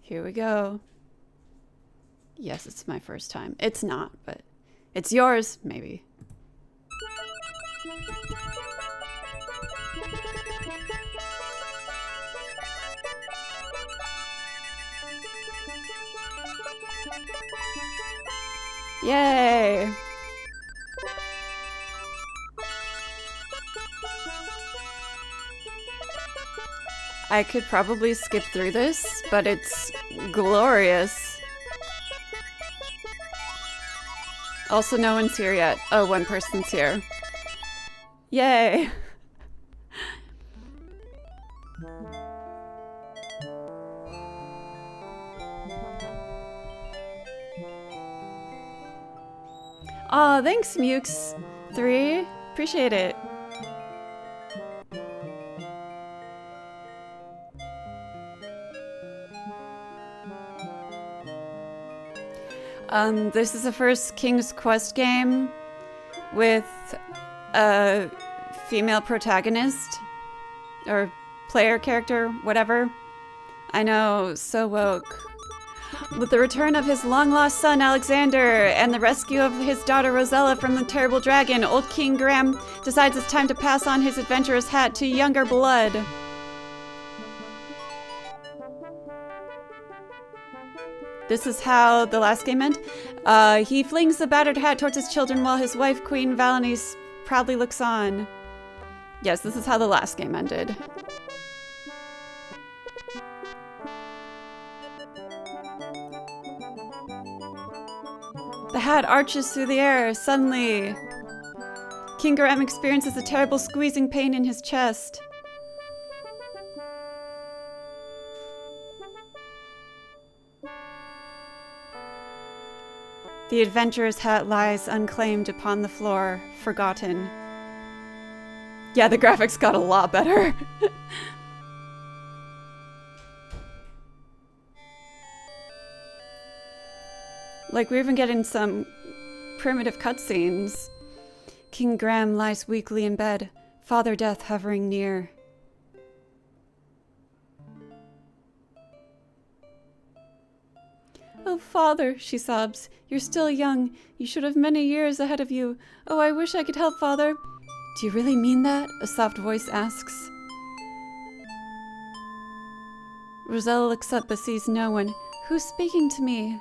Here we go. Yes, it's my first time. It's not, but it's yours, maybe. Yay! I could probably skip through this, but it's glorious. Also, no one's here yet. Oh, one person's here. Yay! Aw, thanks, Mukes3. Appreciate it. This is the first King's Quest game with a female protagonist or player character, whatever. I know, so woke. With the return of his long-lost son Alexander and the rescue of his daughter Rosella from the terrible dragon, old King Graham decides it's time to pass on his adventurous hat to younger blood. This is how the last game ended. He flings the battered hat towards his children while his wife, Queen Valenice, proudly looks on. Yes, this is how the last game ended. The hat arches through the air. Suddenly, King Graham experiences a terrible squeezing pain in his chest. The adventurer's hat lies unclaimed upon the floor, forgotten. Yeah, the graphics got a lot better. Like, we're even getting some primitive cutscenes. King Graham lies weakly in bed, Father Death hovering near. Oh, Father, she sobs. You're still young. You should have many years ahead of you. Oh, I wish I could help, Father. Do you really mean that? A soft voice asks. Rosella looks up but sees no one. Who's speaking to me?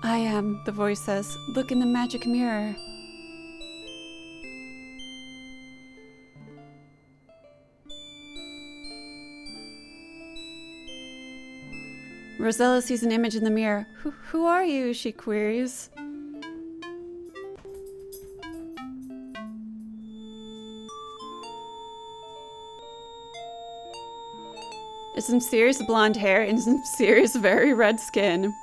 I am, the voice says. Look in the magic mirror. Rosella sees an image in the mirror. Who are you? She queries. It's some serious blonde hair and some serious very red skin.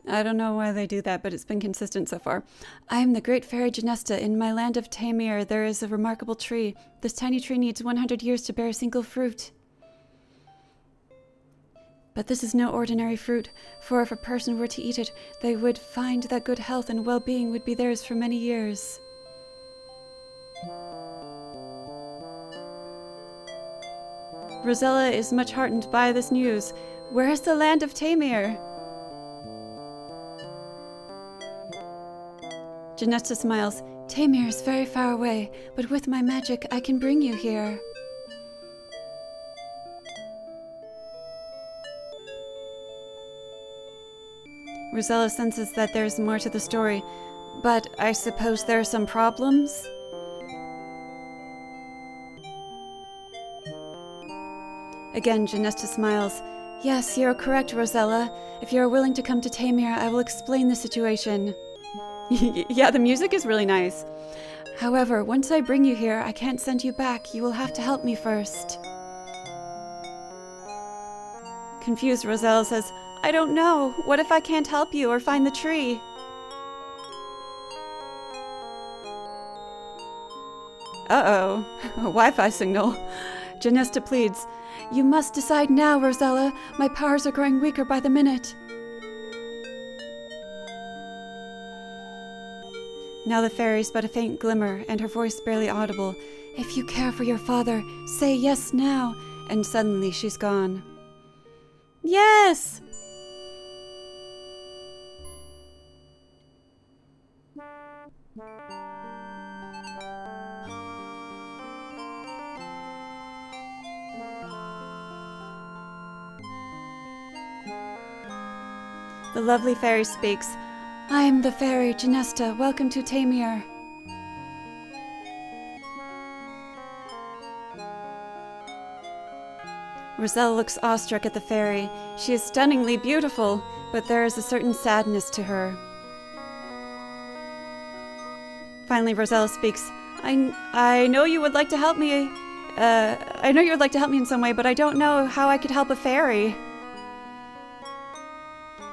I don't know why they do that, but it's been consistent so far. I am the great fairy Genesta. In my land of Tamir, there is a remarkable tree. This tiny tree needs 100 years to bear a single fruit. But this is no ordinary fruit, for if a person were to eat it, they would find that good health and well-being would be theirs for many years. Rosella is much heartened by this news. Where is the land of Tamir? Genesta smiles. Tamir is very far away, but with my magic I can bring you here. Rosella senses that there's more to the story, but I suppose there are some problems? Again, Genesta smiles. Yes, you're correct, Rosella. If you're willing to come to Tamir, I will explain the situation. Yeah, the music is really nice. However, once I bring you here, I can't send you back. You will have to help me first. Confused, Rosella says, I don't know. What if I can't help you or find the tree? Uh-oh. A Wi-Fi signal. Genesta pleads. You must decide now, Rosella. My powers are growing weaker by the minute. Now the fairy's but a faint glimmer, and her voice barely audible. If you care for your father, say yes now. And suddenly she's gone. Yes! The lovely fairy speaks. I am the fairy, Genesta. Welcome to Tamir. Rosella looks awestruck at the fairy. She is stunningly beautiful, but there is a certain sadness to her. Finally, Rosella speaks. I know you would like to help me. I know you would like to help me in some way, but I don't know how I could help a fairy.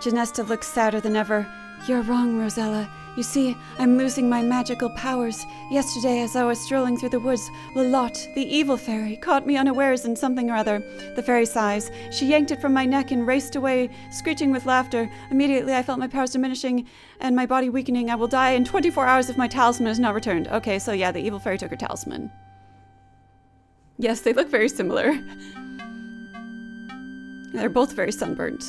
Genesta looks sadder than ever. You're wrong, Rosella. You see, I'm losing my magical powers. Yesterday, as I was strolling through the woods, Lalotte, the evil fairy, caught me unawares in something or other. The fairy sighs. She yanked it from my neck and raced away, screeching with laughter. Immediately, I felt my powers diminishing and my body weakening. I will die in 24 hours if my talisman is not returned. Okay, so yeah, the evil fairy took her talisman. Yes, they look very similar. They're both very sunburnt.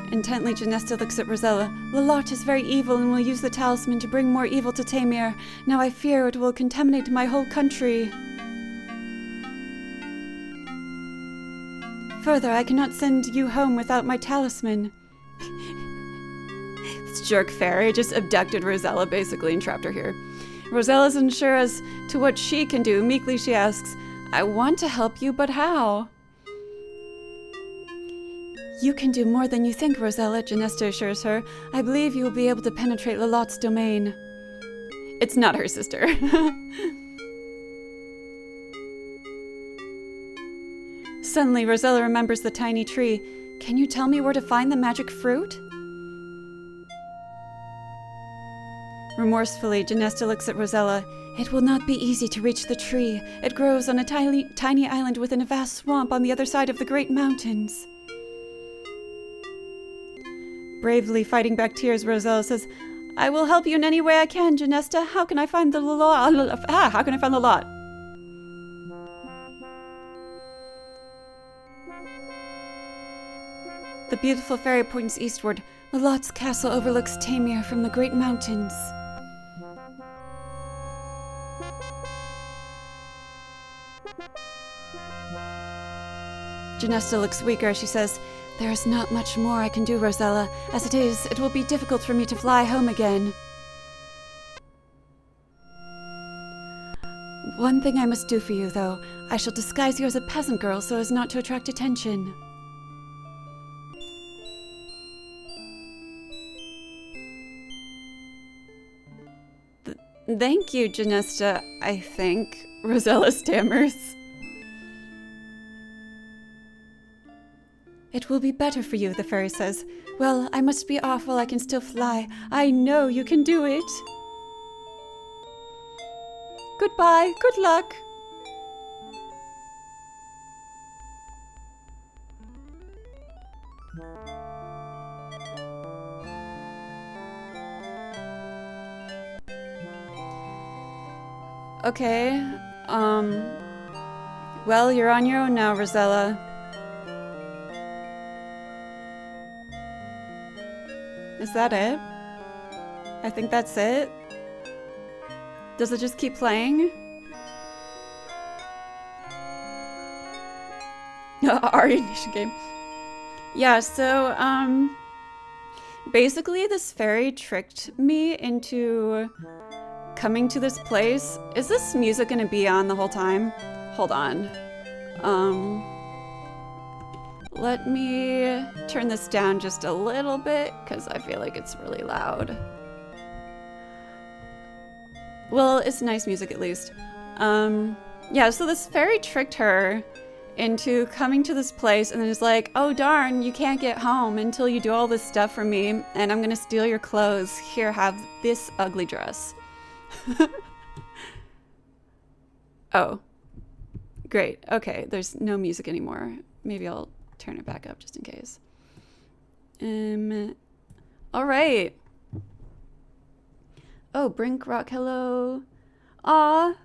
Intently, Genesta looks at Rosella. Lalotte is very evil and will use the talisman to bring more evil to Tamir. Now I fear it will contaminate my whole country. Further, I cannot send you home without my talisman. This jerk fairy just abducted Rosella, basically, and trapped her here. Rosella's unsure as to what she can do. Meekly, she asks, I want to help you, but how? You can do more than you think, Rosella, Genesta assures her. I believe you will be able to penetrate Lalotte's domain. It's not her sister. Suddenly, Rosella remembers the tiny tree. Can you tell me where to find the magic fruit? Remorsefully, Genesta looks at Rosella. It will not be easy to reach the tree. It grows on a tiny island within a vast swamp on the other side of the great mountains. Bravely fighting back tears, Rosella says, I will help you in any way I can, Genesta. How can I find the Lalotte? How can I find Lalotte? The beautiful fairy points eastward. Lalotte's castle overlooks Tamir from the great mountains. Genesta looks weaker. She says, there is not much more I can do, Rosella. As it is, it will be difficult for me to fly home again. One thing I must do for you, though. I shall disguise you as a peasant girl so as not to attract attention. Thank you, Genesta, I think. Rosella stammers. It will be better for you, the fairy says. Well, I must be off while I can still fly. I know you can do it. Goodbye. Good luck. Okay. Well, you're on your own now, Rosella. Is that it? I think that's it. Does it just keep playing? Orientation game. Yeah, so, basically this fairy tricked me into coming to this place. Is this music gonna be on the whole time? Hold on. Let me turn this down just a little bit, because I feel like it's really loud. Well, it's nice music at least. Yeah, so this fairy tricked her into coming to this place and then is like, oh darn, you can't get home until you do all this stuff for me, and I'm gonna steal your clothes. Here, have this ugly dress. Oh. Great. Okay, there's no music anymore. Maybe I'll turn it back up just in case. All right. Oh, Brink Rock, hello. Aw,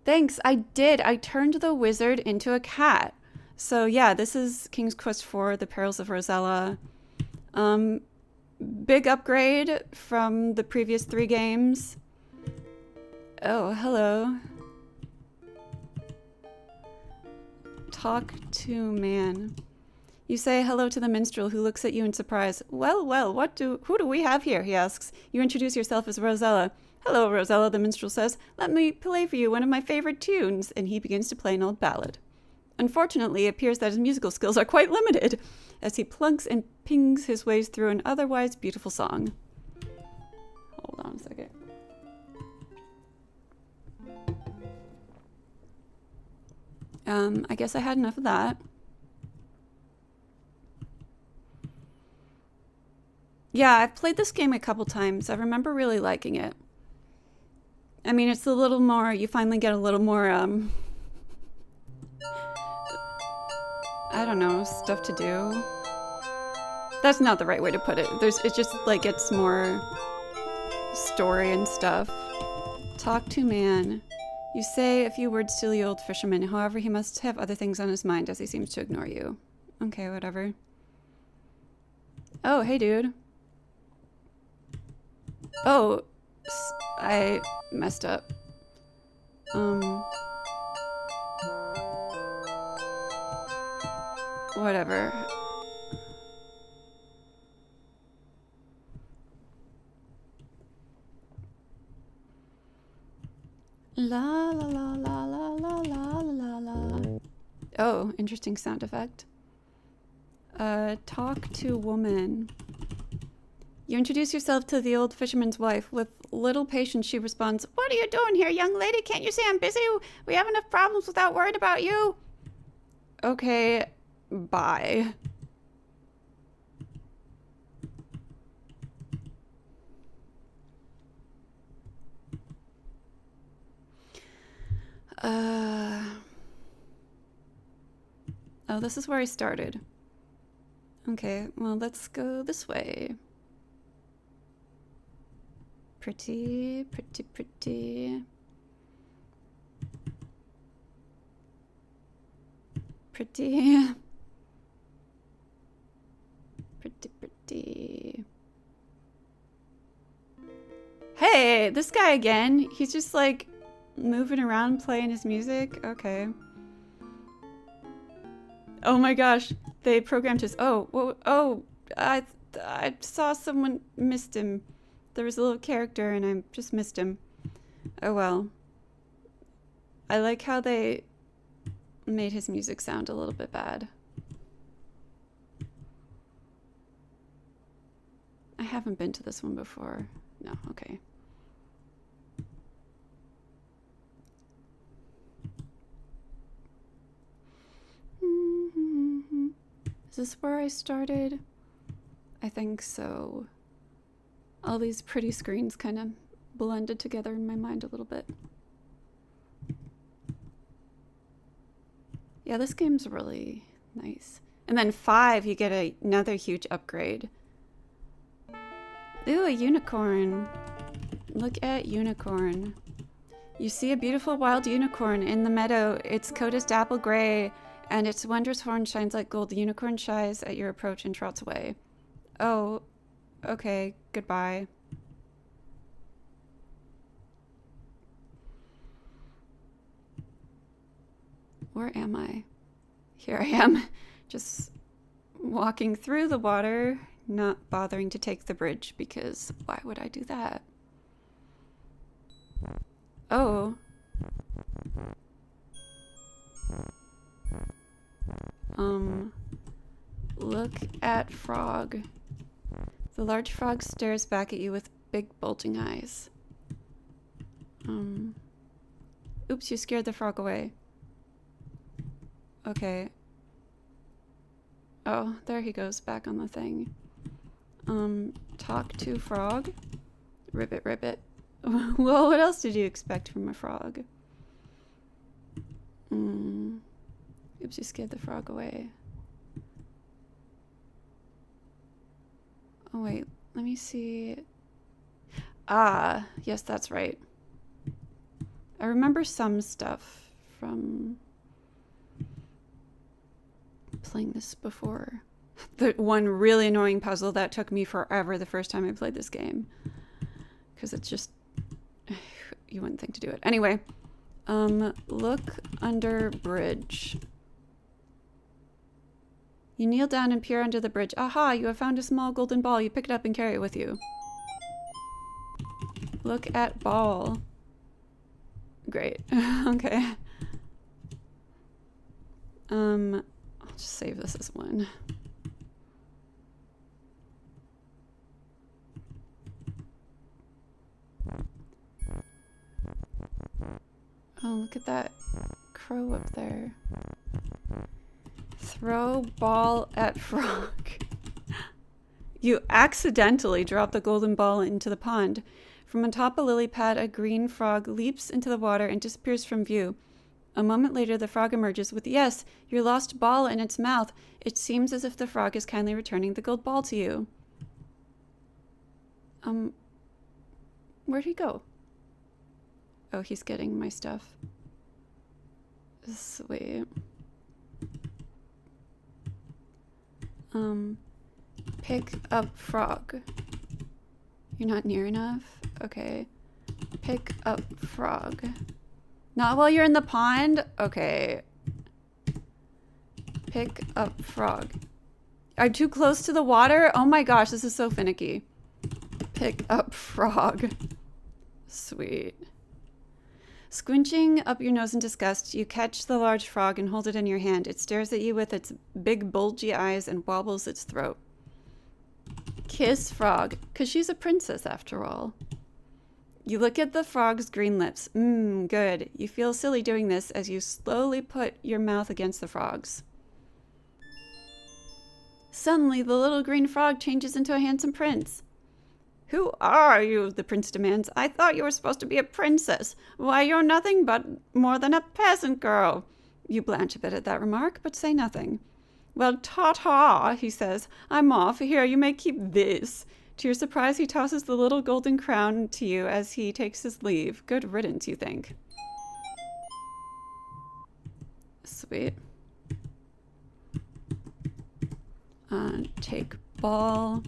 thanks. I did. I turned the wizard into a cat. So yeah, this is King's Quest IV, The Perils of Rosella. Big upgrade from the previous 3 games. Oh, hello. Talk to man. You say hello to the minstrel, who looks at you in surprise. Well, well, who do we have here? He asks. You introduce yourself as Rosella. Hello, Rosella, the minstrel says. Let me play for you one of my favorite tunes. And he begins to play an old ballad. Unfortunately, it appears that his musical skills are quite limited, as he plunks and pings his ways through an otherwise beautiful song. Hold on a second. I guess I had enough of that. Yeah, I've played this game a couple times. I remember really liking it. I mean, it's a little more, you finally get a little more, I don't know, stuff to do. That's not the right way to put it. It's just like, it's more story and stuff. Talk to man. You say a few words to the old fisherman. However, he must have other things on his mind as he seems to ignore you. Okay, whatever. Oh, hey, dude. Oh, I messed up. Whatever. La la la la la la la la la. Oh, interesting sound effect. Talk to woman. You introduce yourself to the old fisherman's wife. With little patience, she responds, What are you doing here, young lady? Can't you see I'm busy? We have enough problems without worrying about you. Okay, bye. Oh, this is where I started. Okay, well, let's go this way. Pretty, pretty, pretty. Pretty. Pretty, pretty. Hey, this guy again. He's just like moving around playing his music. Okay. Oh my gosh. They programmed his... Oh, I saw someone missed him. There was a little character and I just missed him. Oh well. I like how they made his music sound a little bit bad. I haven't been to this one before. No, okay. Is this where I started? I think so. All these pretty screens kind of blended together in my mind a little bit. Yeah, this game's really nice. And then 5, you get another huge upgrade. Ooh, a unicorn. Look at unicorn. You see a beautiful wild unicorn in the meadow. Its coat is dapple gray, and its wondrous horn shines like gold. The unicorn shies at your approach and trots away. Oh, okay, goodbye. Where am I? Here I am, just walking through the water, not bothering to take the bridge, because why would I do that? Oh. Look at frog. The large frog stares back at you with big bulging eyes. Oops, you scared the frog away. Okay. Oh, there he goes, back on the thing. Talk to frog. Ribbit, ribbit. Well, what else did you expect from a frog? Oops, you scared the frog away. Oh, wait. Let me see. Ah, yes, that's right. I remember some stuff from playing this before. The one really annoying puzzle that took me forever the first time I played this game. Because it's just... you wouldn't think to do it. Anyway. Look under bridge. You kneel down and peer under the bridge. Aha, you have found a small golden ball. You pick it up and carry it with you. Look at ball. Great. Okay. I'll just save this as one. Oh, look at that crow up there. Throw ball at frog. You accidentally drop the golden ball into the pond. From atop a lily pad, a green frog leaps into the water and disappears from view. A moment later, the frog emerges with, yes, your lost ball in its mouth. It seems as if the frog is kindly returning the gold ball to you. Where'd he go? Oh, he's getting my stuff. Sweet. Pick up frog. You're not near enough? Okay. Pick up frog. Not while you're in the pond? Okay. Pick up frog. I'm too close to the water? Oh my gosh, this is so finicky. Pick up frog. Sweet. Squinching up your nose in disgust, you catch the large frog and hold it in your hand. It stares at you with its big bulgy eyes and wobbles its throat. Kiss frog, 'cause she's a princess after all. You look at the frog's green lips. Good. You feel silly doing this as you slowly put your mouth against the frog's. Suddenly, the little green frog changes into a handsome prince. Who are you? The prince demands. I thought you were supposed to be a princess. Why, you're nothing but more than a peasant girl. You blanch a bit at that remark, but say nothing. Well, ta-ta, he says. I'm off. Here, you may keep this. To your surprise, he tosses the little golden crown to you as he takes his leave. Good riddance, you think. Sweet. Take ball.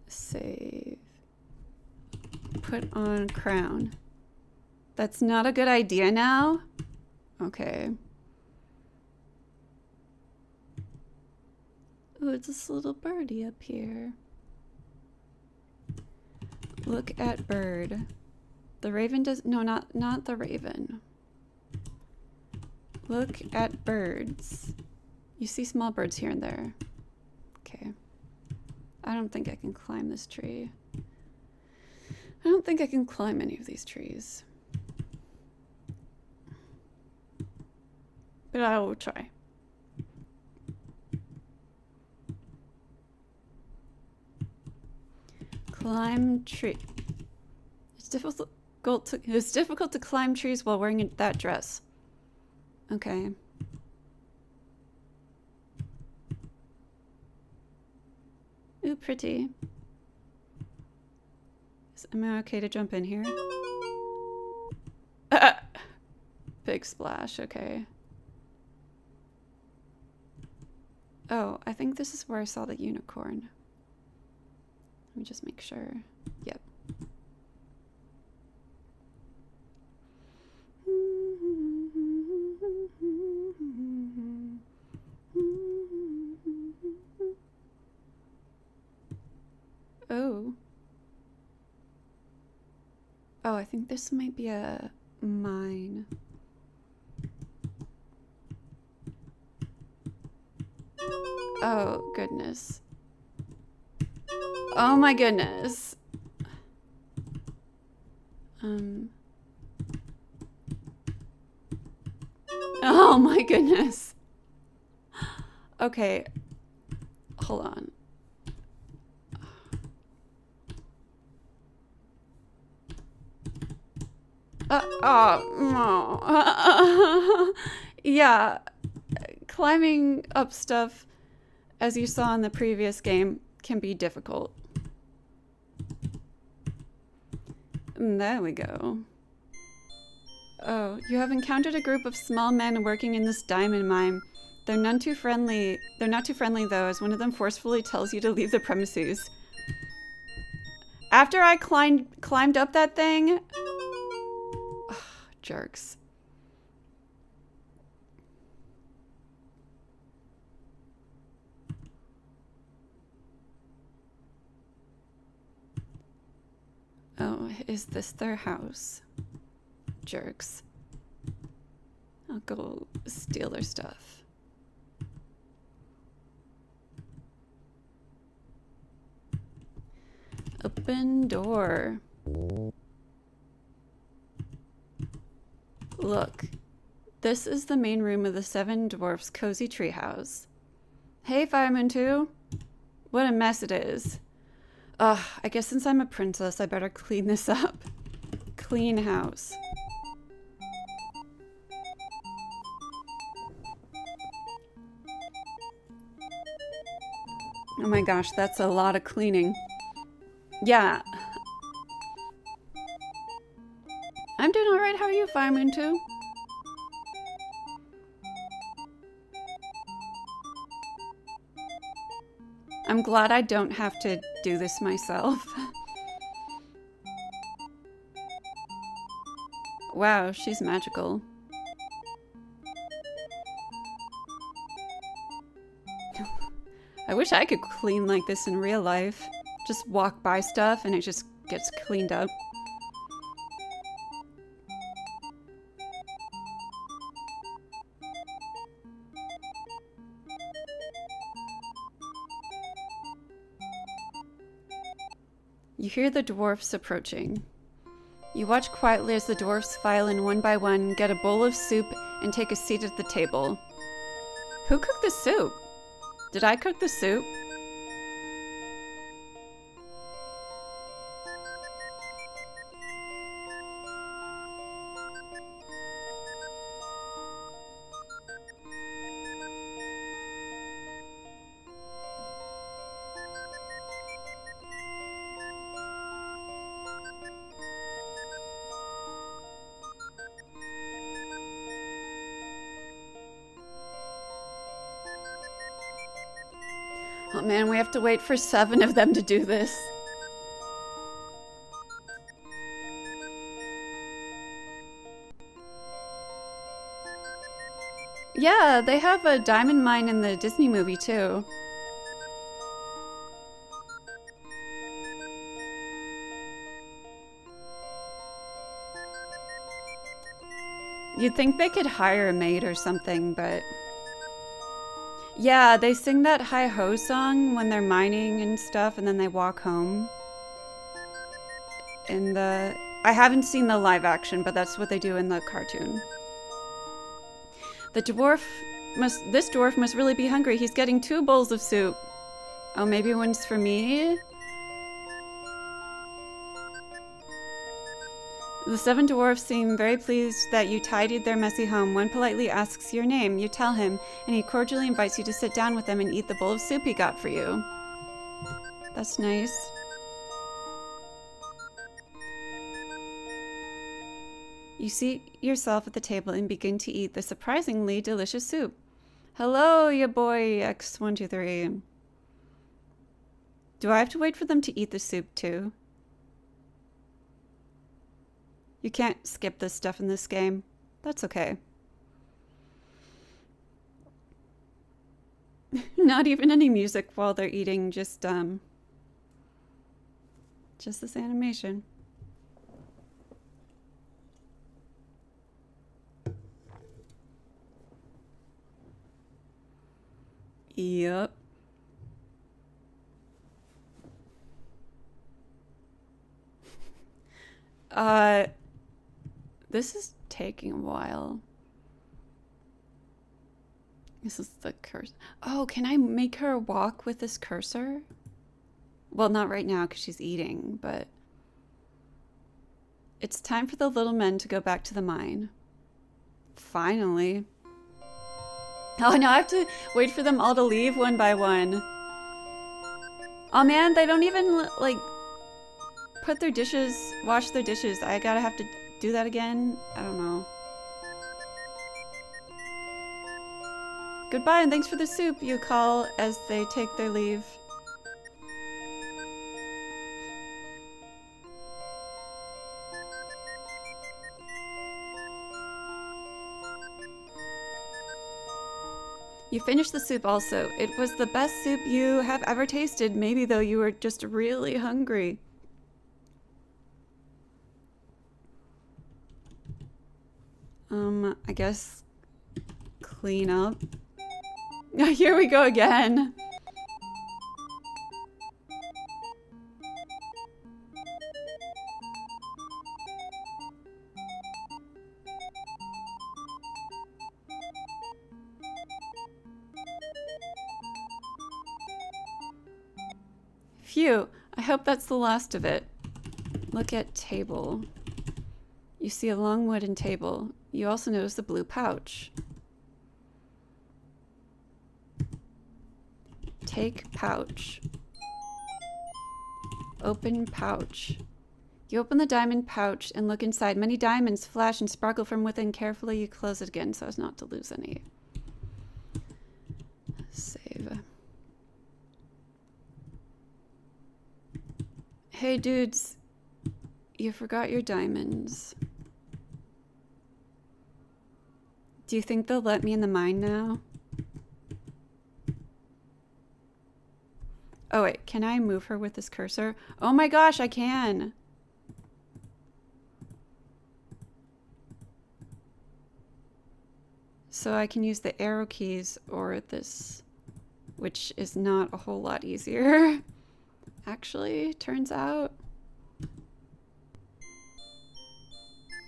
Save. Put on crown. That's not a good idea now? Okay. Ooh, it's this little birdie up here. Look at bird. The raven does... No, not the raven. Look at birds. You see small birds here and there. Okay. I don't think I can climb this tree. I don't think I can climb any of these trees. But I will try. Climb tree. It's difficult to climb trees while wearing that dress. Okay. Ooh, pretty. Am I okay to jump in here? Big splash, okay. Oh, I think this is where I saw the unicorn. Let me just make sure. Yep. Oh. Oh, I think this might be a mine. Oh, goodness. Oh my goodness. Oh my goodness. Okay. Hold on. Oh, no. Yeah. Climbing up stuff as you saw in the previous game, can be difficult. And there we go. Oh, you have encountered a group of small men working in this diamond mine. They're not too friendly though, as one of them forcefully tells you to leave the premises. After I climbed up that thing, ugh, jerks. Oh, is this their house? Jerks. I'll go steal their stuff. Open door. Look, this is the main room of the Seven Dwarfs' cozy treehouse. Hey, Fireman 2. What a mess it is. Ugh, I guess since I'm a princess, I better clean this up. Clean house. Oh my gosh, that's a lot of cleaning. Yeah. I'm doing alright. How are you, Fireman 2? I'm glad I don't have to do this myself. Wow, she's magical. I wish I could clean like this in real life. Just walk by stuff and it just gets cleaned up. You hear the dwarfs approaching. You watch quietly as the dwarfs file in one by one, get a bowl of soup, and take a seat at the table. Who cooked the soup? Did I cook the soup? Oh man, we have to wait for 7 of them to do this. Yeah, they have a diamond mine in the Disney movie too. You'd think they could hire a maid or something, but... Yeah, they sing that hi-ho song when they're mining and stuff, and then they walk home. In the... I haven't seen the live action, but that's what they do in the cartoon. This dwarf must really be hungry. He's getting 2 bowls of soup. Oh, maybe one's for me? The 7 dwarfs seem very pleased that you tidied their messy home. One politely asks your name. You tell him, and he cordially invites you to sit down with them and eat the bowl of soup he got for you. That's nice. You seat yourself at the table and begin to eat the surprisingly delicious soup. Hello, ya boy X123. Do I have to wait for them to eat the soup too? You can't skip this stuff in this game. That's okay. Not even any music while they're eating, just this animation. Yep. This is taking a while. This is the cursor. Oh, can I make her walk with this cursor? Well, not right now because she's eating, but... It's time for the little men to go back to the mine. Finally. Oh, now I have to wait for them all to leave one by one. Oh man, they don't even, like, put their dishes, wash their dishes. I gotta have to do that again. I don't know. Goodbye and thanks for the soup, you call as they take their leave. You finished the soup also. It was the best soup you have ever tasted, maybe though you were just really hungry. I guess clean up. Here we go again. Phew, I hope that's the last of it. Look at table. You see a long wooden table. You also notice the blue pouch. Take pouch. Open pouch. You open the diamond pouch and look inside. Many diamonds flash and sparkle from within. Carefully you close it again so as not to lose any. Save. Hey dudes, you forgot your diamonds. Do you think they'll let me in the mine now? Oh wait, can I move her with this cursor? Oh my gosh, I can! So I can use the arrow keys or this, which is not a whole lot easier. Actually, turns out.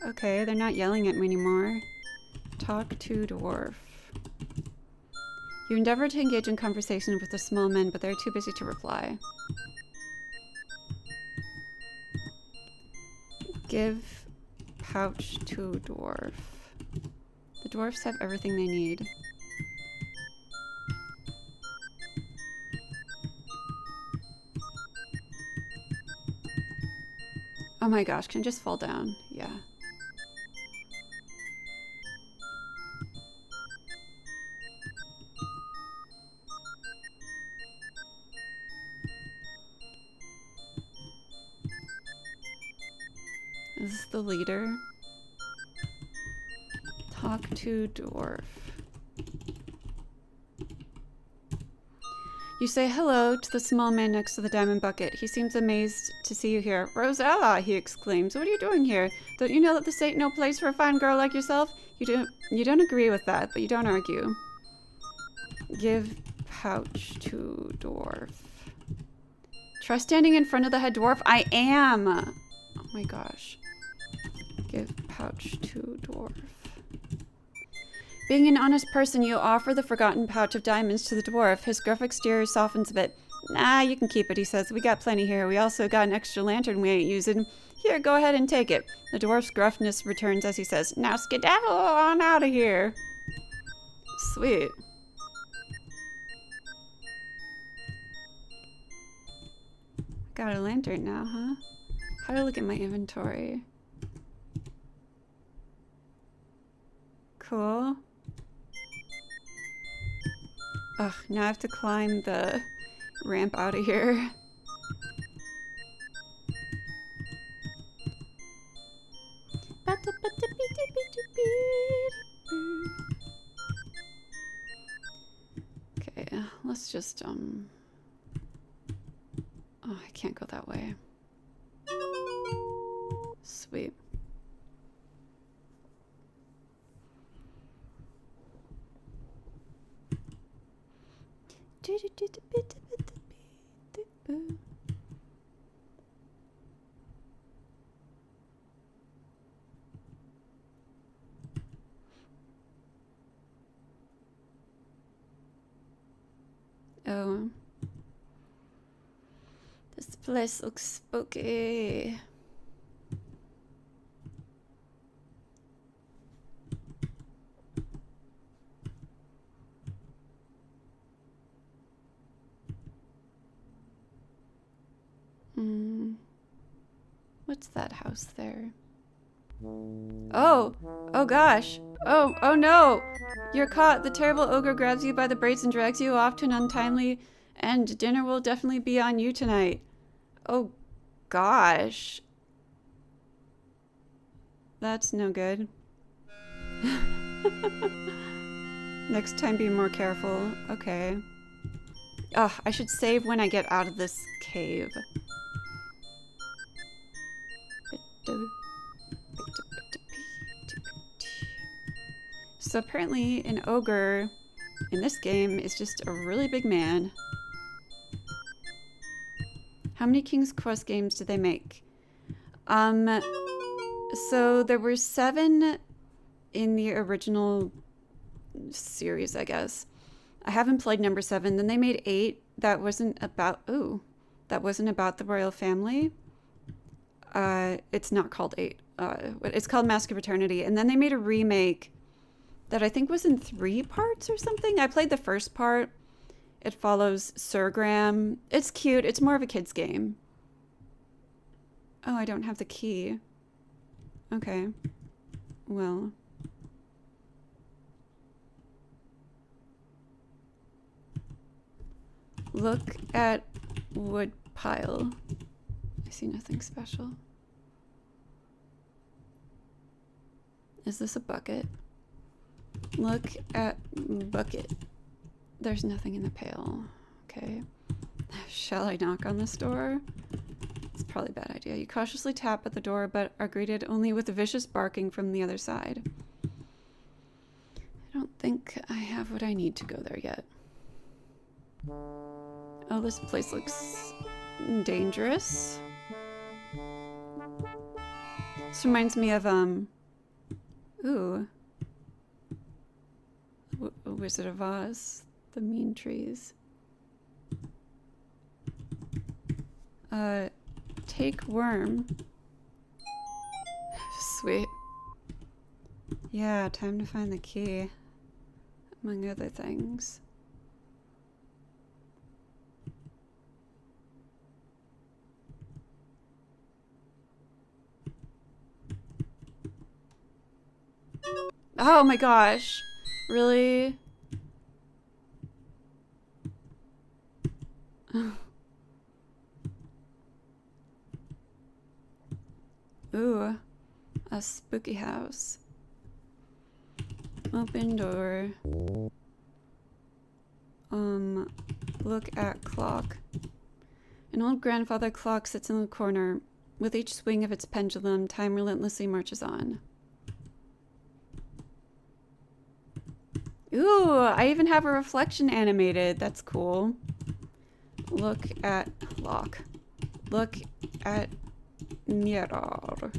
Okay, they're not yelling at me anymore. Talk to dwarf. You endeavor to engage in conversation with the small men, but they're too busy to reply. Give pouch to dwarf. The dwarfs have everything they need. Oh my gosh, can I just fall down? Yeah. Is this the leader? Talk to dwarf. You say hello to the small man next to the diamond bucket. He seems amazed to see you here. Rosella, he exclaims. What are you doing here? Don't you know that this ain't no place for a fine girl like yourself? You don't agree with that, but you don't argue. Give pouch to dwarf. Try standing in front of the head dwarf. I am. Oh my gosh. Give pouch to dwarf. Being an honest person, you offer the forgotten pouch of diamonds to the dwarf. His gruff exterior softens a bit. Nah, you can keep it, he says. We got plenty here. We also got an extra lantern we ain't using. Here, go ahead and take it. The dwarf's gruffness returns as he says, now skedaddle on out of here. Sweet. Got a lantern now, huh? How do I look at my inventory? Cool. Ugh, now I have to climb the ramp out of here. Okay, let's just, oh, I can't go that way. Sweet. Oh. This place looks spooky. What's that house there? Oh! Oh gosh! Oh no! You're caught! The terrible ogre grabs you by the braids and drags you off to an untimely end. Dinner will definitely be on you tonight. Oh gosh. That's no good. Next time be more careful. Okay. Ugh, I should save when I get out of this cave. So apparently an ogre in this game is just a really big man. How many King's Quest games did they make? So there were 7 in the original series, I guess. I haven't played number 7. Then they made 8. That wasn't about... Ooh. That wasn't about the royal family. It's not called 8. It's called Mask of Eternity. And then they made a remake that I think was in 3 parts or something. I played the first part. It follows Sir Graham. It's cute. It's more of a kid's game. Oh, I don't have the key. Okay. Well... Look at wood pile. I see nothing special. Is this a bucket? Look at bucket. There's nothing in the pail. Okay. Shall I knock on this door? It's probably a bad idea. You cautiously tap at the door, but are greeted only with vicious barking from the other side. I don't think I have what I need to go there yet. Oh, this place looks dangerous. This reminds me of, ooh. Wizard of Oz. The mean trees. Take worm. Sweet. Yeah, time to find the key. Among other things. Oh my gosh. Really? Ooh. A spooky house. Open door. Look at clock. An old grandfather clock sits in the corner. With each swing of its pendulum, time relentlessly marches on. Ooh, I even have a reflection animated. That's cool. Look at clock. Look at mirror.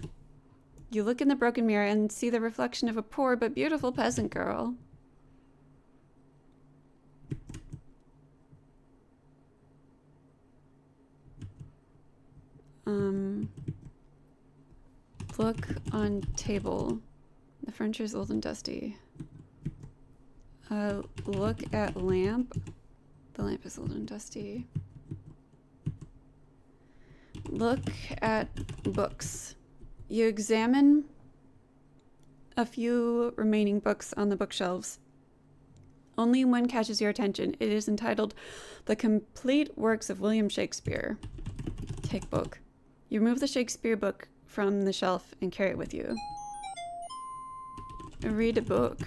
You look in the broken mirror and see the reflection of a poor but beautiful peasant girl. Look on table. The furniture is old and dusty. Look at lamp. The lamp is old and dusty. Look at books. You examine a few remaining books on the bookshelves. Only one catches your attention. It is entitled The Complete Works of William Shakespeare. Take book. You remove the Shakespeare book from the shelf and carry it with you. Read a book.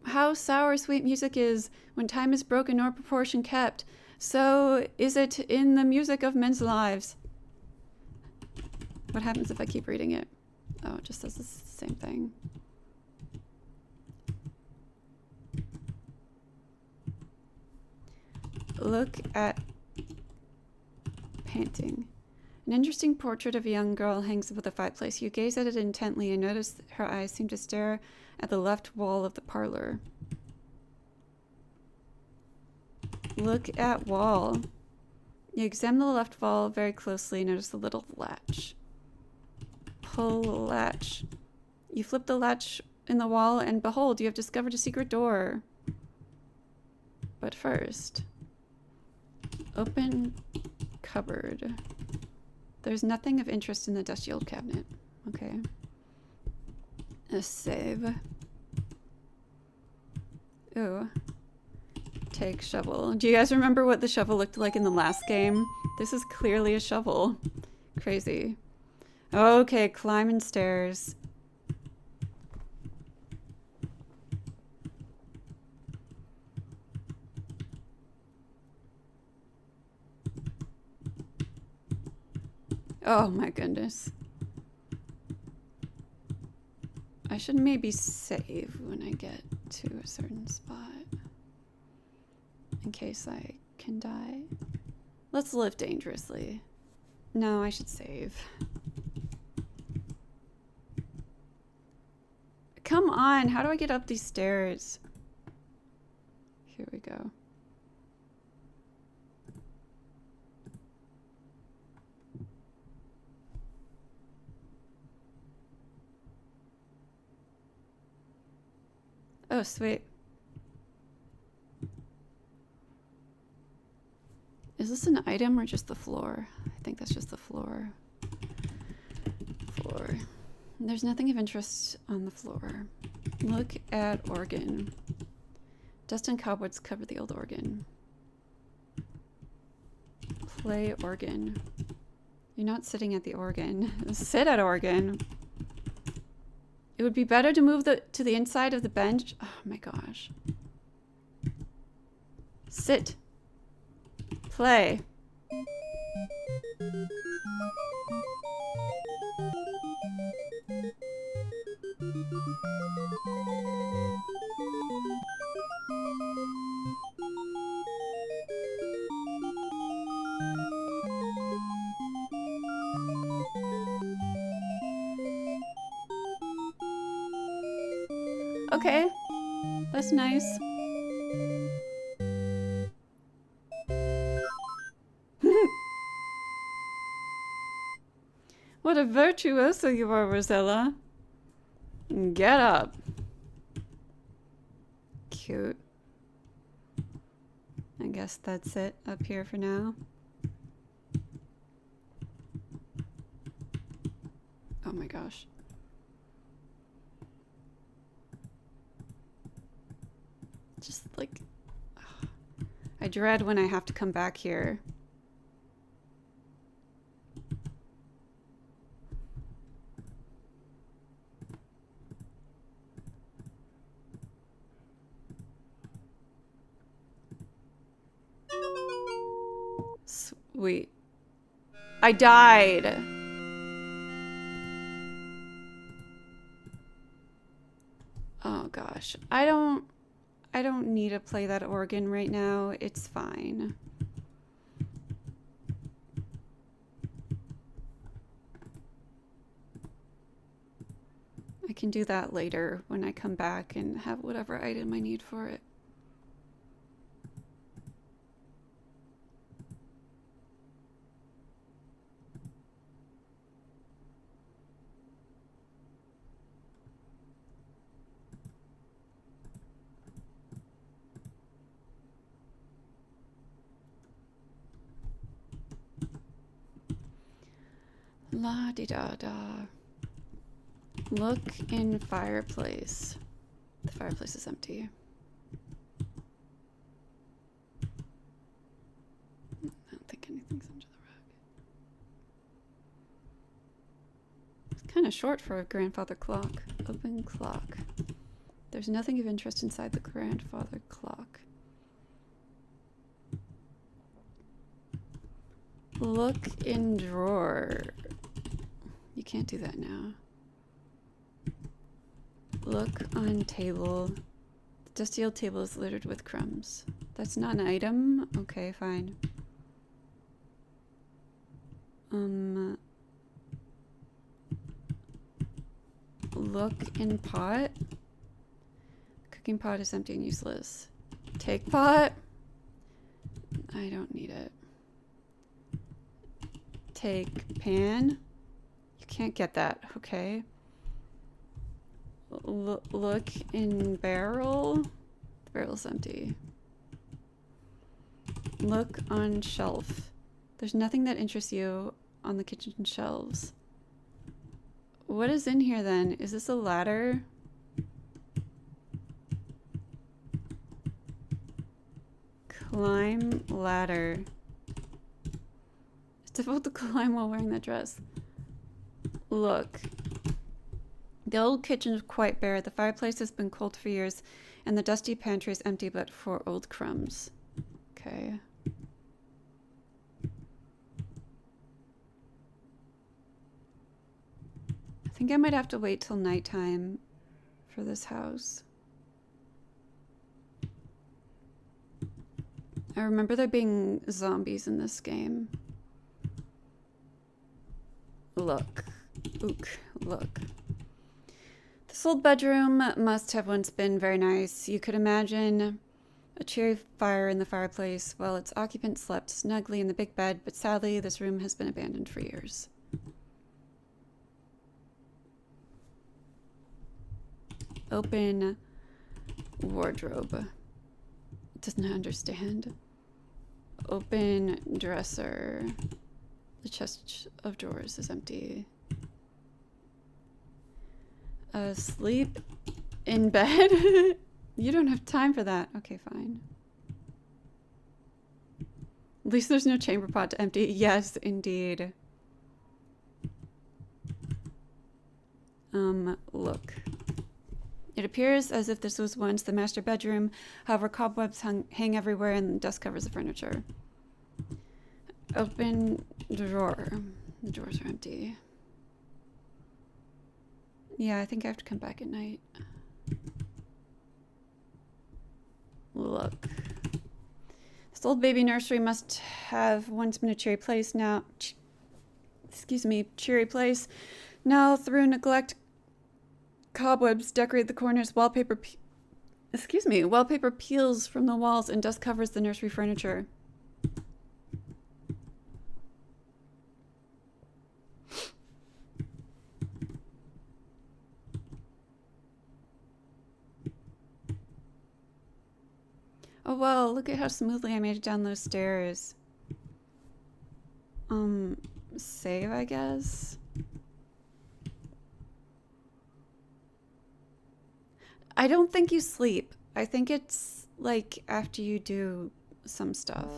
How sour sweet music is when time is broken nor proportion kept. So is it in the music of men's lives. What happens if I keep reading it? Oh, it just says the same thing. Look at painting. An interesting portrait of a young girl hangs above the fireplace. You gaze at it intently and notice her eyes seem to stare at the left wall of the parlor. Look at wall. You examine the left wall very closely and notice the little latch. Pull the latch. You flip the latch in the wall and behold, you have discovered a secret door. But first, open cupboard. There's nothing of interest in the dusty old cabinet. Okay. A save. Ooh. Take shovel. Do you guys remember what the shovel looked like in the last game? This is clearly a shovel. Crazy. Okay, climbing stairs. Oh my goodness. I should maybe save when I get to a certain spot. In case I can die. Let's live dangerously. No, I should save. Come on, how do I get up these stairs? Here we go. Oh, sweet. Is this an item or just the floor? I think that's just the floor. There's nothing of interest on the floor. Look at organ. Dust and cobwebs cover the old organ. Play organ. You're not sitting at the organ. Sit at organ. It would be better to move to the inside of the bench. Oh my gosh. Sit. Play. Okay, that's nice. What a virtuoso you are, Rosella. Get up. Cute. I guess that's it up here for now. Oh my gosh. Just like, I dread when I have to come back here. Sweet. I died. Oh gosh. I don't need to play that organ right now. It's fine. I can do that later when I come back and have whatever item I need for it. La-di-da-da. Look in fireplace. The fireplace is empty. I don't think anything's under the rug. It's kind of short for a grandfather clock. Open clock. There's nothing of interest inside the grandfather clock. Look in drawer. You can't do that now. Look on table. The dusty old table is littered with crumbs. That's not an item? Okay, fine. Look in pot. Cooking pot is empty and useless. Take pot. I don't need it. Take pan. You can't get that, okay. Look in barrel. The barrel's empty. Look on shelf. There's nothing that interests you on the kitchen shelves. What is in here then? Is this a ladder? Climb ladder. It's difficult to climb while wearing that dress. Look. The old kitchen is quite bare. The fireplace has been cold for years, and the dusty pantry is empty but for old crumbs. Okay. I think I might have to wait till nighttime for this house. I remember there being zombies in this game. Look. Ook. Look. This old bedroom must have once been very nice. You could imagine a cheery fire in the fireplace while its occupant slept snugly in the big bed, but sadly this room has been abandoned for years. Open wardrobe. Does not understand. Open dresser. The chest of drawers is empty. Sleep in bed? You don't have time for that. Okay, fine. At least there's no chamber pot to empty. Yes, indeed. Look. It appears as if this was once the master bedroom. However, cobwebs hang everywhere and dust covers the furniture. Open drawer. The drawers are empty. Yeah, I think I have to come back at night. Look. This old baby nursery must have once been a cheery place now. Excuse me, cheery place. Now, through neglect, cobwebs decorate the corners, wallpaper peels from the walls, and dust covers the nursery furniture. Oh well, look at how smoothly I made it down those stairs. Save, I guess? I don't think you sleep. I think it's like after you do some stuff.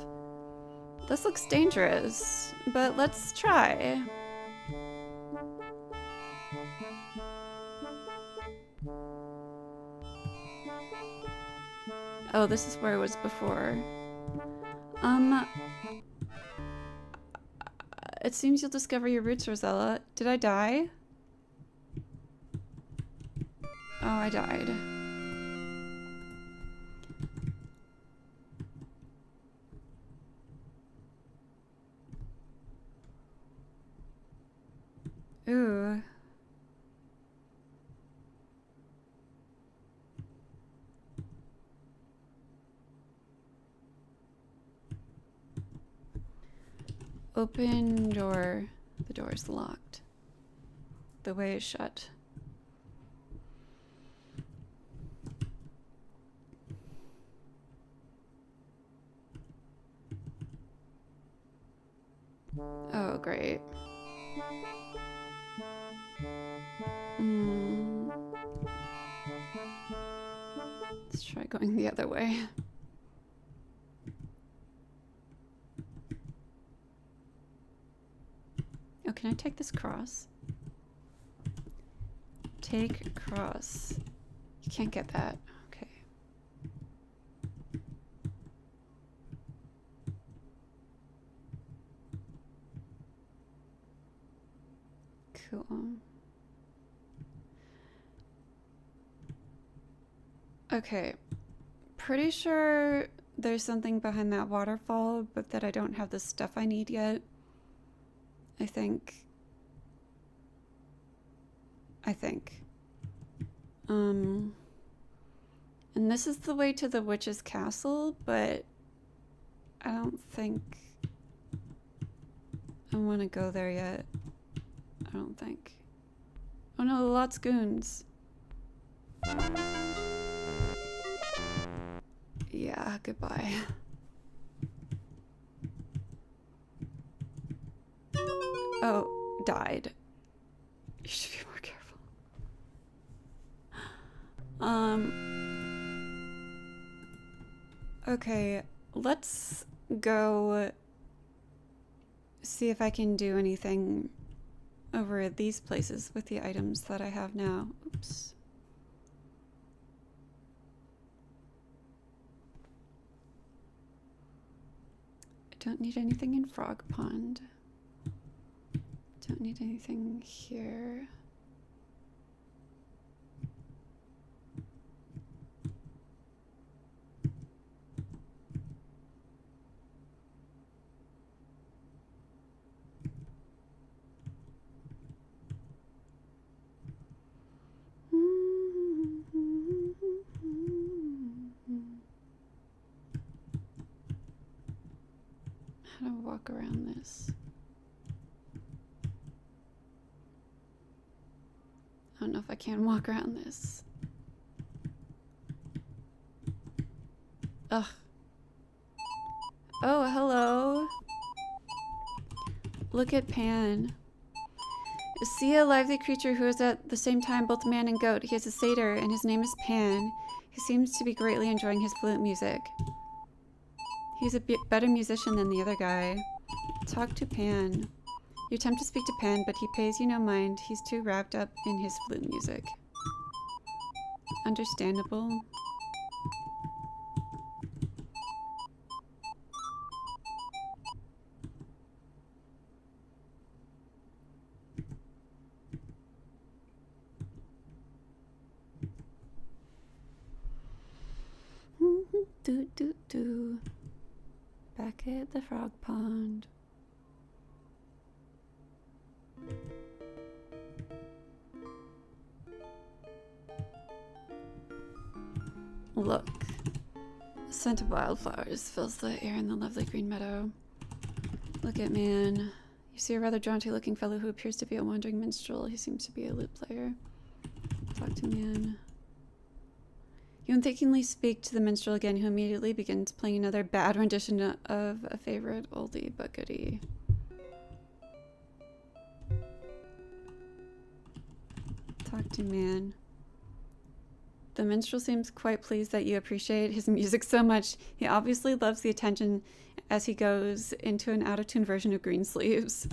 This looks dangerous, but let's try. Oh, this is where it was before. It seems you'll discover your roots, Rosella. Did I die? Oh, I died. Ooh. Open door. The door is locked. The way is shut. Oh, great. Let's try going the other way. Oh, can I take this cross? Take cross. You can't get that. Okay. Cool. Okay. Pretty sure there's something behind that waterfall, but that I don't have the stuff I need yet. I think. And this is the way to the witch's castle, but I don't think I want to go there yet. I don't think. Oh no, lots goons. Yeah, goodbye. Oh, died. You should be more careful. Okay, let's go see if I can do anything over at these places with the items that I have now. Oops. I don't need anything in Frog Pond. Don't need anything here. How to walk around this? I don't know if I can walk around this. Ugh. Oh, hello. Look at Pan. See a lively creature who is at the same time both man and goat. He is a satyr, and his name is Pan. He seems to be greatly enjoying his flute music. He's a better musician than the other guy. Talk to Pan. You attempt to speak to Pan, but he pays you no mind. He's too wrapped up in his flute music. Understandable. Do do do. Back at the frog pond. Look. The scent of wildflowers fills the air in the lovely green meadow. Look at Man. You see a rather jaunty looking fellow who appears to be a wandering minstrel. He seems to be a lute player. Talk to Man. You unthinkingly speak to the minstrel again, who immediately begins playing another bad rendition of a favorite oldie but goodie. Talk to Man. The minstrel seems quite pleased that you appreciate his music so much. He obviously loves the attention as he goes into an out-of-tune version of Greensleeves.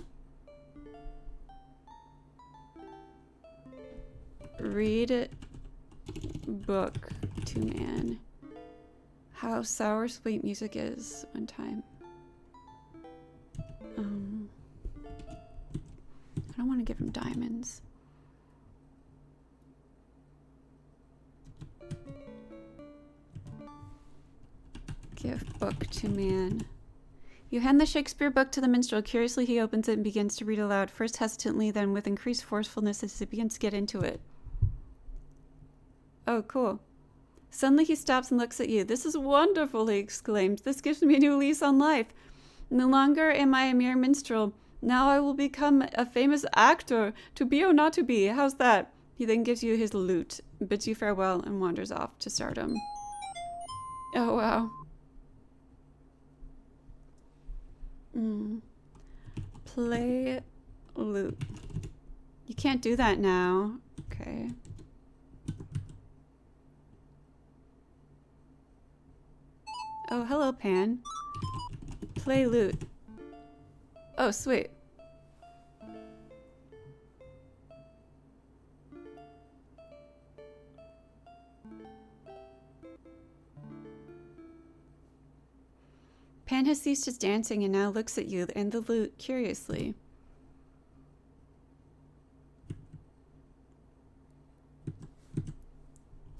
Read book to Man. How sour sweet music is one time. I don't want to give him diamonds. Give book to Man. You hand the Shakespeare book to the minstrel. Curiously, he opens it and begins to read aloud, first hesitantly, then with increased forcefulness as he begins to get into it. Oh, cool. Suddenly he stops and looks at you. This is wonderful, he exclaims. This gives me a new lease on life. No longer am I a mere minstrel. Now I will become a famous actor. To be or not to be. How's that? He then gives you his lute, bids you farewell, and wanders off to stardom. Oh, wow. Play lute. You can't do that now. Okay. Oh, hello, Pan. Play lute. Oh, sweet. Pan has ceased his dancing and now looks at you and the lute curiously.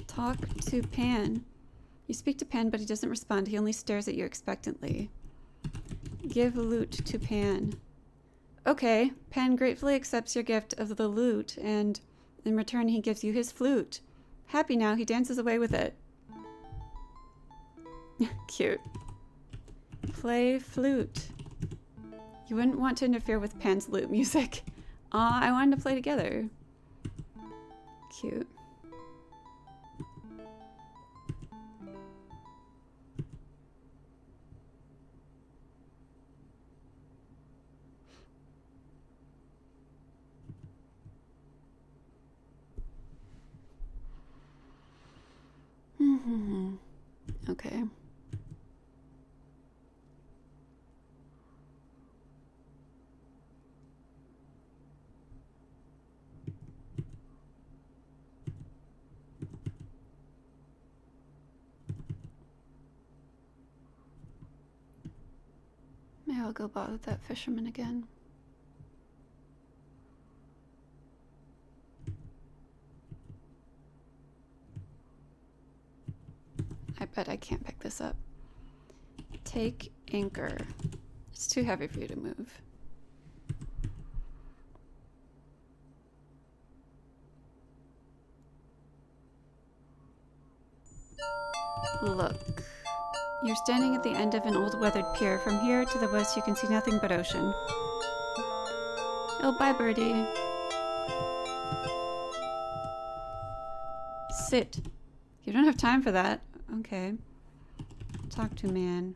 Talk to Pan. You speak to Pan, but he doesn't respond. He only stares at you expectantly. Give lute to Pan. Okay. Pan gratefully accepts your gift of the lute, and in return he gives you his flute. Happy now, he dances away with it. Cute. Play flute. You wouldn't want to interfere with Pan's lute music. Aw, I wanted to play together. Cute. Okay. Maybe I'll go bother that fisherman again. I bet I can't pick this up. Take anchor. It's too heavy for you to move. Look. You're standing at the end of an old weathered pier. From here to the west you can see nothing but ocean. Oh, bye, birdie. Sit. You don't have time for that. Okay. Talk to man.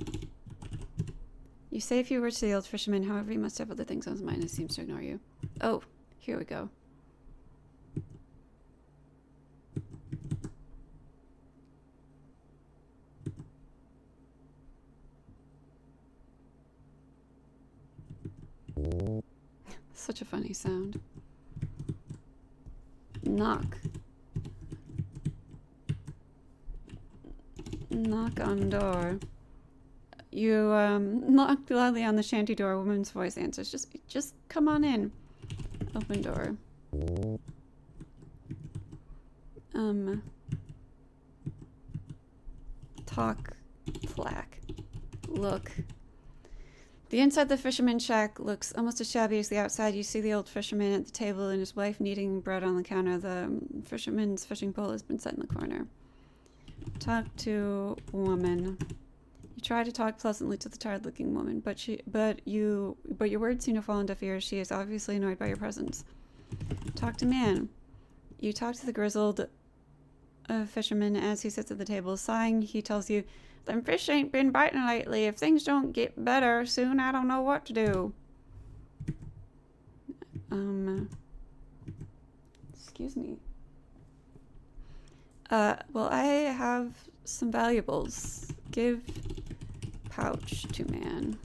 You say a few words to the old fisherman, however he must have other things on his mind and seems to ignore you. Oh, here we go. Such a funny sound. Knock. Knock on door. You knock loudly on the shanty door. A woman's voice answers. Just come on in. Open door. Talk. Plaque. Look. The inside of the fisherman's shack looks almost as shabby as the outside. You see the old fisherman at the table and his wife kneading bread on the counter. The fisherman's fishing pole has been set in the corner. Talk to woman. You try to talk pleasantly to the tired-looking woman, but your words seem to fall on deaf ears. She is obviously annoyed by your presence. Talk to man. You talk to the grizzled fisherman as he sits at the table. Sighing, he tells you, "Them fish ain't been biting lately. If things don't get better soon, I don't know what to do." Excuse me. Well, I have some valuables. Give pouch to man.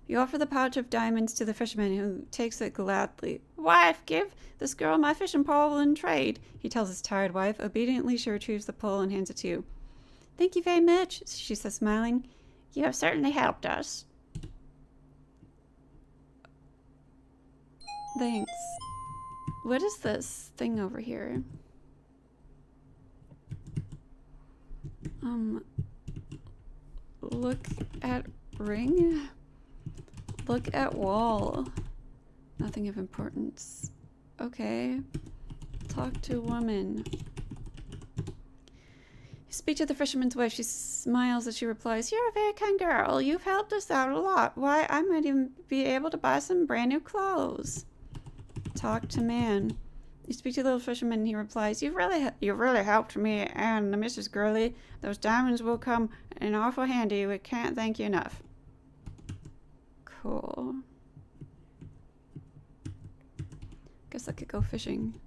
You offer the pouch of diamonds to the fisherman, who takes it gladly. "Wife, give this girl my fishing pole in trade," he tells his tired wife. Obediently, she retrieves the pole and hands it to you. "Thank you very much," she says, smiling. "You have certainly helped us." Thanks. What is this thing over here? Look at ring. Look at wall. Nothing of importance. Okay. Talk to woman. You speak to the fisherman's wife. She smiles as she replies, "You're a very kind girl. You've helped us out a lot. Why, I might even be able to buy some brand new clothes." Talk to man. You speak to the little fisherman and he replies, you've really helped me and Mrs. Gurley. Those diamonds will come in awful handy. We can't thank you enough." Cool. Guess I could go fishing.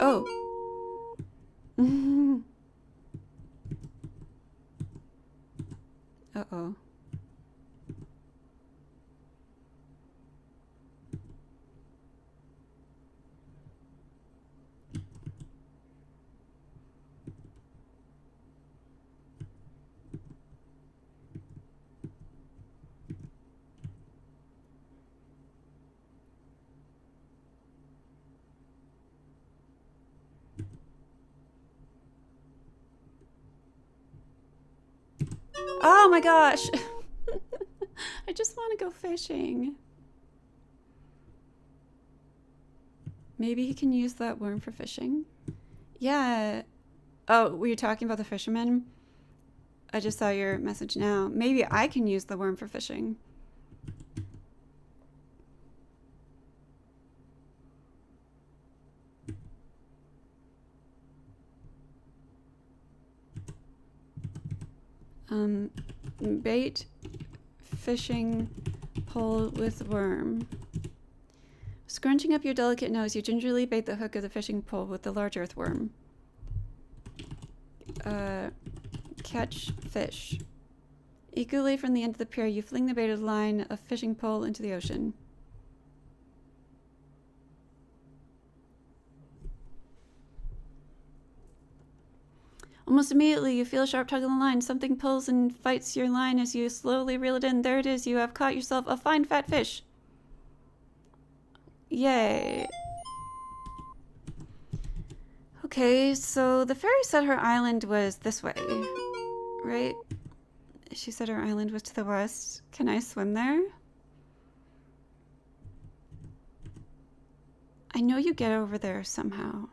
Oh. Uh-oh. Oh my gosh. I just want to go fishing. Maybe he can use that worm for fishing. Yeah. Oh, were you talking about the fisherman? I just saw your message now. Maybe I can use the worm for fishing. Bait fishing pole with worm. Scrunching up your delicate nose, you gingerly bait the hook of the fishing pole with the large earthworm. Catch fish. Eagerly from the end of the pier, you fling the baited line of fishing pole into the ocean. Almost immediately, you feel a sharp tug on the line. Something pulls and fights your line as you slowly reel it in. There it is. You have caught yourself a fine fat fish. Yay. Okay, so the fairy said her island was this way, right? She said her island was to the west. Can I swim there? I know you get over there somehow.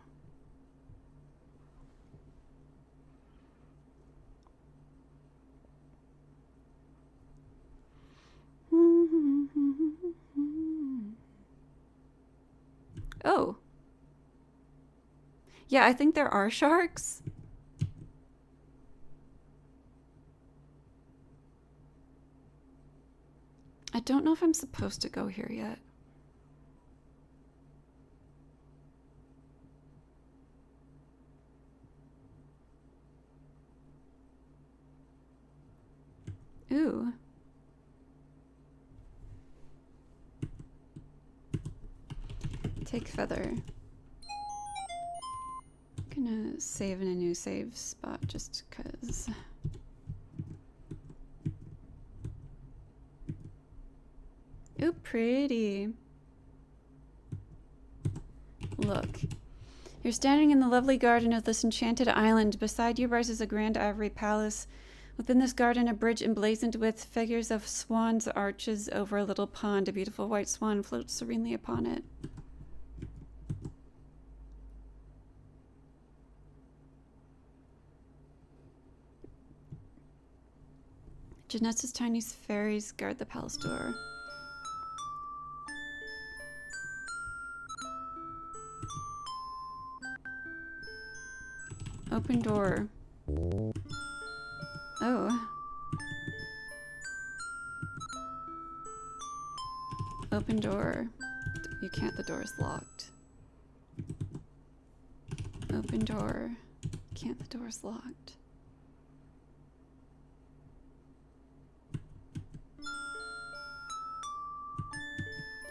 Oh. Yeah, I think there are sharks. I don't know if I'm supposed to go here yet. Ooh. Take feather. I'm gonna save in a new save spot just because. Ooh, pretty. Look. You're standing in the lovely garden of this enchanted island. Beside you rises a grand ivory palace. Within this garden, a bridge emblazoned with figures of swans arches over a little pond. A beautiful white swan floats serenely upon it. Janessa's tiny fairies guard the palace door. Open door. Oh. Open door. You can't, the door is locked. Open door. Can't, the door is locked.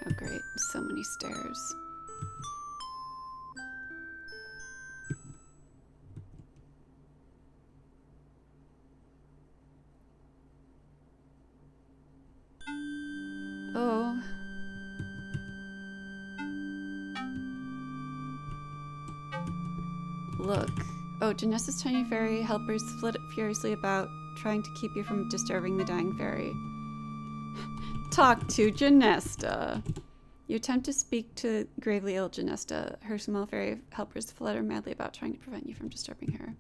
Oh great, so many stairs. Oh. Look. Oh, Janessa's tiny fairy helpers flit furiously about, trying to keep you from disturbing the dying fairy. Talk to Janesta. You attempt to speak to gravely ill Janesta. Her small fairy helpers flutter madly about, trying to prevent you from disturbing her.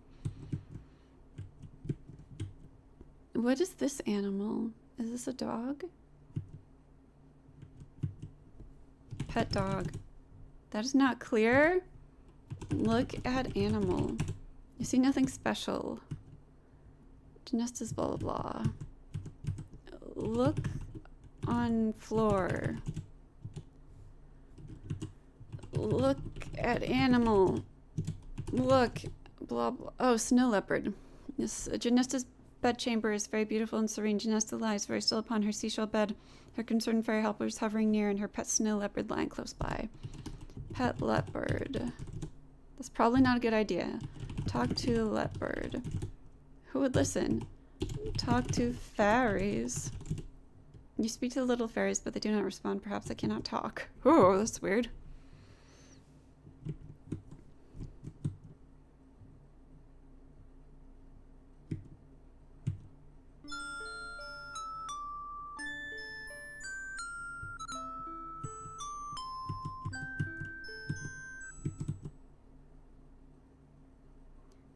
What is this animal? Is this a dog? Pet dog. That is not clear. Look at animal. You see nothing special. Janesta's blah blah blah. Look on floor. Look at animal. Look. Blah blah. Oh, snow leopard. Yes, Janesta's bedchamber is very beautiful and serene. Janesta lies very still upon her seashell bed, her concerned fairy helpers hovering near, and her pet snow leopard lying close by. Pet leopard. That's probably not a good idea. Talk to leopard. Who would listen? Talk to fairies. You speak to the little fairies, but they do not respond. Perhaps they cannot talk. Oh, that's weird.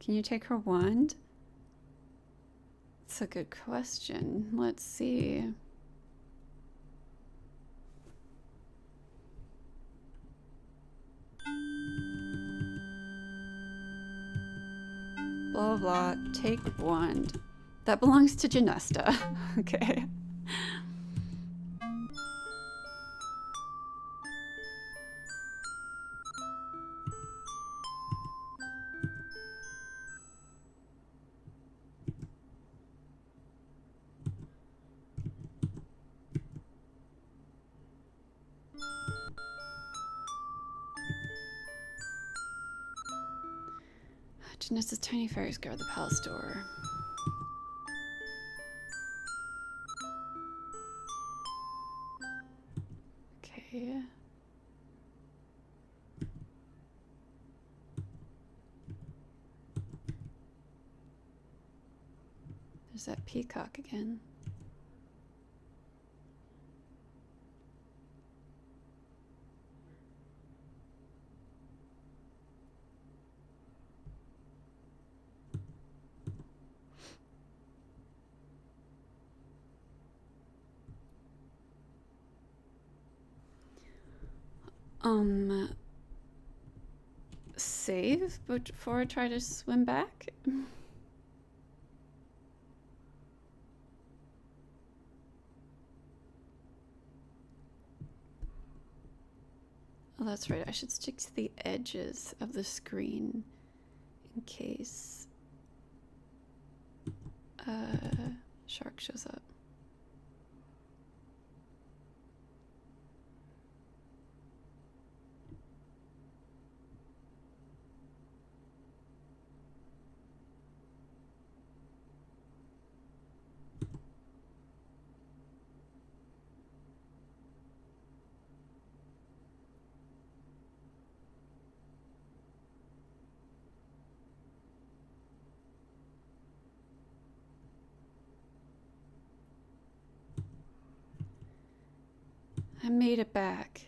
Can you take her wand? It's a good question. Let's see. Blah, blah, blah. Take wand. That belongs to Janesta. Okay. Nessa's tiny fairies guard the palace door. Okay. There's that peacock again. Save before I try to swim back? Oh, that's right. I should stick to the edges of the screen in case shark shows up. I made it back.